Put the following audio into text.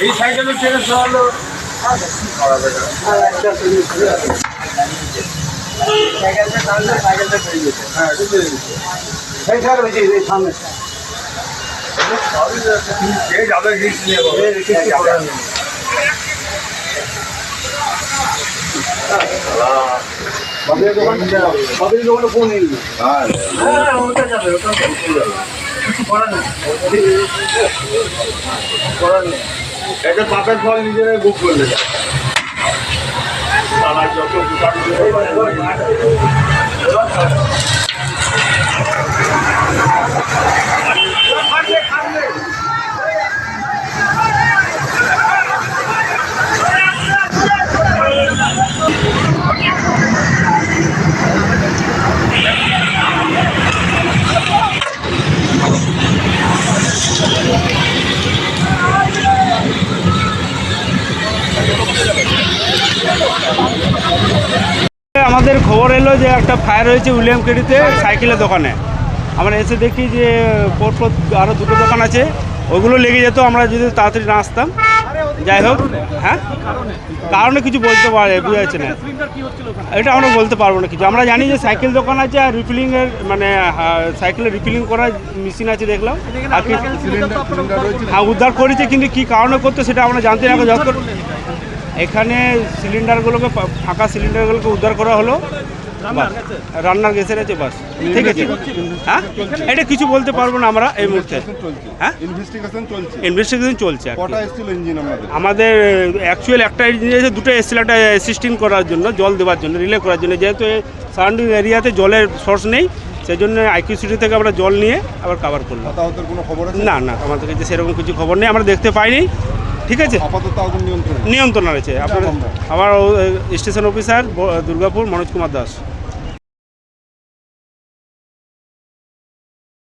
এই সাইকেলে ছেড়ে চলো সাইকেলটা টানলে সাইকেলটা পেয়ে যেত। হ্যাঁ সেই স্যার ওই যে সামনে যাবে রিস্ক নিয়ে বাবুর দোকানে ফোন নেই। হ্যাঁ ওটা যাবে, ওটা কিছু করার নেই, করার নেই। এটা পাপের ফল নিজেরাই বুক করলে যায়। যত দোকান আমাদের খবর এলো যে একটা ফায়ার হয়েছে উইলিয়াম কেডিতে সাইকেলের দোকানে। আমরা এসে দেখি যে পরপর আরও দুটো দোকান আছে, ওগুলো লেগে যেত আমরা যদি তাড়াতাড়ি না আসতাম। যাই হোক, হ্যাঁ কারণে কিছু বলতে পারে বোঝা যাচ্ছে না, এটা আমরা বলতে পারবো না কিছু। আমরা জানি যে সাইকেল দোকান আছে আর রিফিলিংয়ের মানে সাইকেলের রিফিলিং করার মেশিন আছে দেখলাম, আর কি হ্যাঁ উদ্ধার করেছে, কিন্তু কী কারণে করতো সেটা আমরা জানতে না। যত এখানে সিলিন্ডারগুলোকে ফাঁকা সিলিন্ডারগুলোকে উদ্ধার করা হলো, রান্নার গ্যাসের আছে বাস, ঠিক আছে। হ্যাঁ এটা কিছু বলতে পারবো না আমরা এই মুহূর্তে। হ্যাঁ ইনভেস্টিগেশন চলছে। আমাদের অ্যাকচুয়াল একটা ইঞ্জিন আছে, দুটো এসেছিল, একটা অ্যাসিস্টিং করার জন্য, জল দেওয়ার জন্য, রিলে করার জন্য। যেহেতু সারাউন্ডিং এরিয়াতে জলের সোর্স নেই, সেই জন্য আইকিউ সিটি থেকে আমরা জল নিয়ে আবার কাভার করলাম। না না আমাদের কাছে সেরকম কিছু খবর নেই, আমরা দেখতে পাইনি, ঠিক আছে। নিয়ন্ত্রণ আছে আপনার। আমার স্টেশন অফিসার দুর্গাপুর মনোজ কুমার দাস।